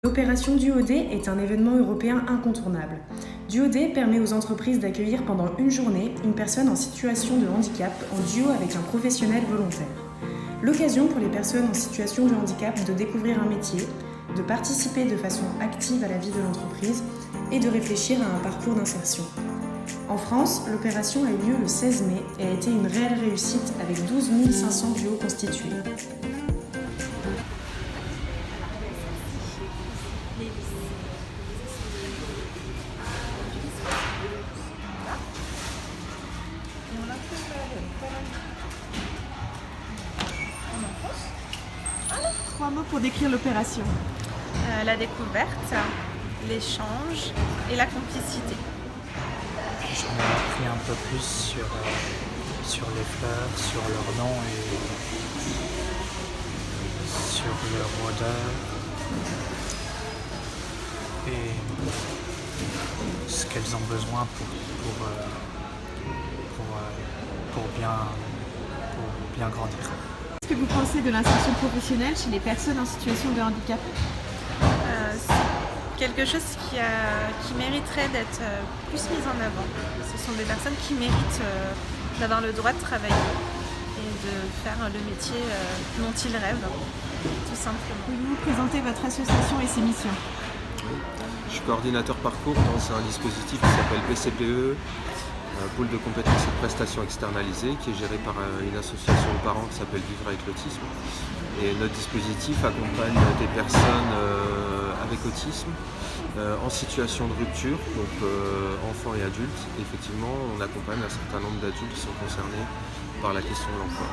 L'opération DuoD est un événement européen incontournable. DuoD permet aux entreprises d'accueillir pendant une journée une personne en situation de handicap en duo avec un professionnel volontaire. L'occasion pour les personnes en situation de handicap de découvrir un métier, de participer de façon active à la vie de l'entreprise et de réfléchir à un parcours d'insertion. En France, l'opération a eu lieu le 16 mai et a été une réelle réussite avec 12 500 duos constitués. Trois mots pour décrire l'opération. La découverte, l'échange et la complicité. J'en ai appris un peu plus sur les fleurs, sur leur nom et sur leur odeur et ce qu'elles ont besoin pour bien grandir. Qu'est-ce que vous pensez de l'insertion professionnelle chez les personnes en situation de handicap? C'est quelque chose qui mériterait d'être plus mis en avant. Ce sont des personnes qui méritent d'avoir le droit de travailler et de faire le métier dont ils rêvent, tout simplement. Pouvez-vous présenter votre association et ses missions? Je suis coordinateur parcours dans un dispositif qui s'appelle PCPE, Pôle de compétences et de prestations externalisées, qui est géré par une association de parents qui s'appelle Vivre avec l'autisme. Et notre dispositif accompagne des personnes avec autisme en situation de rupture, donc enfants et adultes. Et effectivement, on accompagne un certain nombre d'adultes qui sont concernés par la question de l'emploi.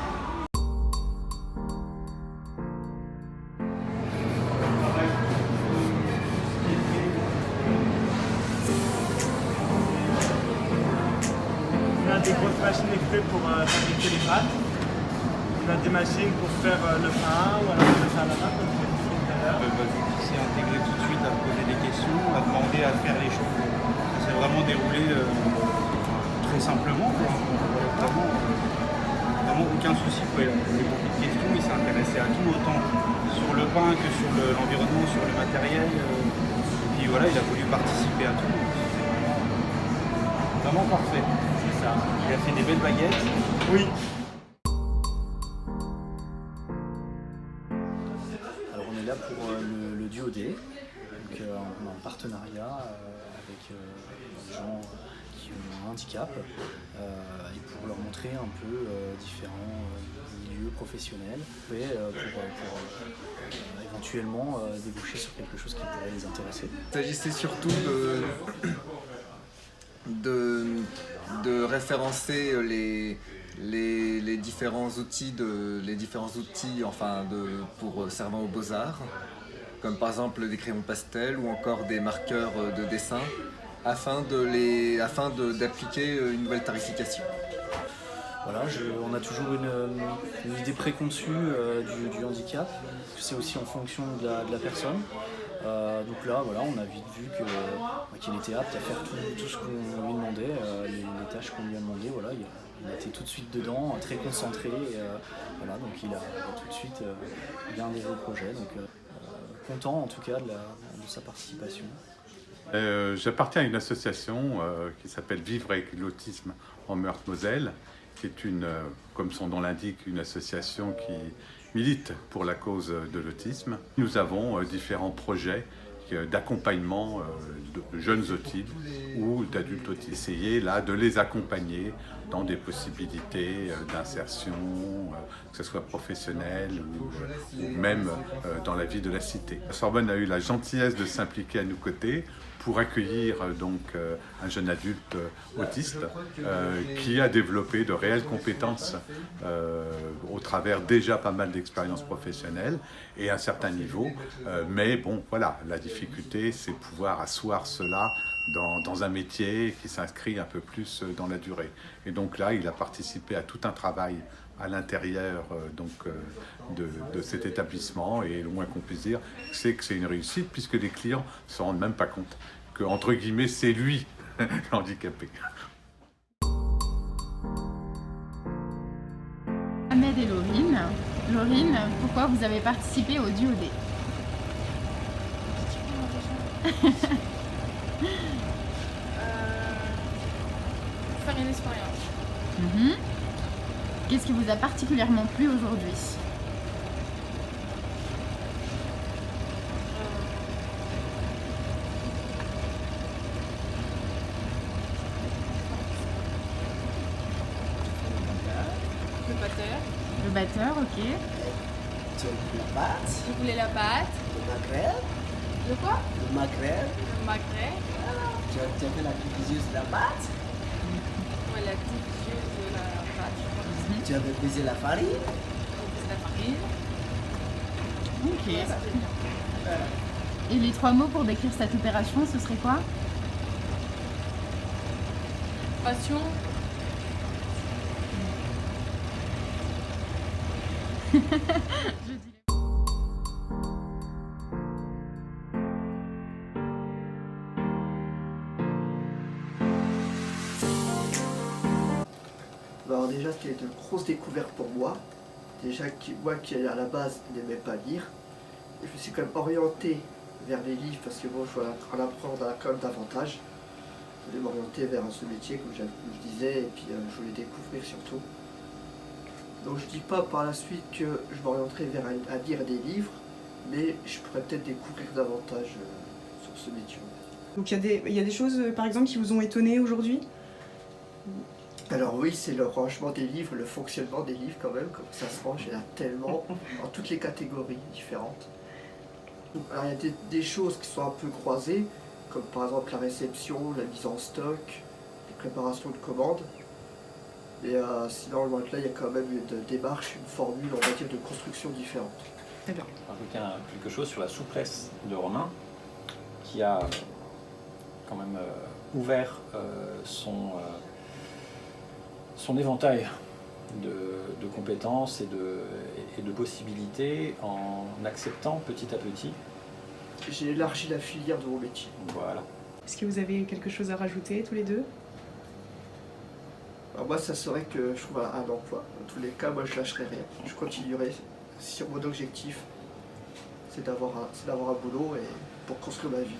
On a des grosses machines équipées pour fabriquer les pâtes. On a des machines pour faire le pain ou alors le pain à la main, comme je l'ai dit tout à l'heure. C'est intégré tout de suite à poser des questions, à demander à faire les choses. Ça s'est vraiment déroulé très simplement. Vraiment aucun souci. Il a posé beaucoup de questions, il s'est intéressé à tout, autant sur le pain que sur l'environnement, sur le matériel. Et puis voilà, il a voulu participer à tout. C'est vraiment parfait. C'est ça. Il a fait des belles baguettes. Oui. Alors on est là pour le DuoD, donc on est en partenariat avec des gens qui ont un handicap et pour leur montrer un peu différents milieux professionnels et pour éventuellement déboucher sur quelque chose qui pourrait les intéresser. Il s'agissait surtout de référencer les différents outils pour servant aux beaux-arts, comme par exemple des crayons pastel ou encore des marqueurs de dessin, afin d'appliquer une nouvelle tarification. Voilà, on a toujours une idée préconçue du handicap, c'est aussi en fonction de la personne. Donc là, voilà, on a vite vu qu'il était apte à faire tout ce qu'on lui demandait, les tâches qu'on lui a demandées. Voilà, il était tout de suite dedans, très concentré. Voilà, donc il a tout de suite bien adhéré au projet. Donc content en tout cas de sa participation. J'appartiens à une association qui s'appelle Vivre avec l'autisme en Meurthe-Moselle, qui est comme son nom l'indique, une association qui milite pour la cause de l'autisme. Nous avons différents projets d'accompagnement de jeunes autistes ou d'adultes autistes. Essayer là de les accompagner dans des possibilités d'insertion, que ce soit professionnelle ou même dans la vie de la cité. La Sorbonne a eu la gentillesse de s'impliquer à nos côtés pour accueillir donc un jeune adulte autiste qui a développé de réelles compétences au travers déjà pas mal d'expériences professionnelles et à un certain niveau. Mais bon, voilà, la difficulté, c'est pouvoir asseoir cela dans un métier qui s'inscrit un peu plus dans la durée. Et donc là, il a participé à tout un travail à l'intérieur de cet établissement, et le moins qu'on puisse dire, c'est que c'est une réussite puisque les clients ne se rendent même pas compte que, entre guillemets, c'est lui handicapé. Ahmed et Laurine. Laurine, pourquoi vous avez participé au DuoD? Faire une expérience. Qu'est-ce qui vous a particulièrement plu aujourd'hui? Le batteur. Le batteur, ok. Tu as la pâte, Je voulais la pâte. le maghreb, Le quoi? le maghreb. Le magret. Tu as fait la cuisine de la pâte, Ouais, la petite jus de la pâte, je crois. tu as pesé la farine. On fait la farine. Ok. Ouais, ça fait bien. Et les 3 mots pour décrire cette opération, ce serait quoi? Passion. Je dis Alors déjà, c'était une grosse découverte pour moi. Déjà, moi qui à la base n'aimais pas lire, je me suis quand même orienté vers les livres parce que bon, je voulais en apprendre quand même davantage. Je voulais m'orienter vers ce métier, comme je disais, et puis je voulais découvrir surtout. Donc je dis pas par la suite que je m'orienterai vers à lire des livres, mais je pourrais peut-être découvrir davantage sur ce métier. Donc il y a des choses, par exemple, qui vous ont étonné aujourd'hui? Alors oui, c'est le rangement des livres, le fonctionnement des livres quand même, comme ça se range, il y en a tellement, dans toutes les catégories différentes. Alors il y a des choses qui sont un peu croisées, comme par exemple la réception, la mise en stock, les préparations de commandes. Et sinon, loin de là, il y a quand même une démarche, une formule, on va dire, de construction différente. Très bien. Quelque chose sur la souplesse de Romain, qui a quand même ouvert son éventail de compétences et de possibilités en acceptant petit à petit. J'ai élargi la filière de mon métier. Voilà. Est-ce que vous avez quelque chose à rajouter tous les deux? Alors moi, ça serait que je trouve un emploi. Dans tous les cas, moi, je lâcherai rien. Je continuerai sur mon objectif, c'est d'avoir un boulot et pour construire ma vie.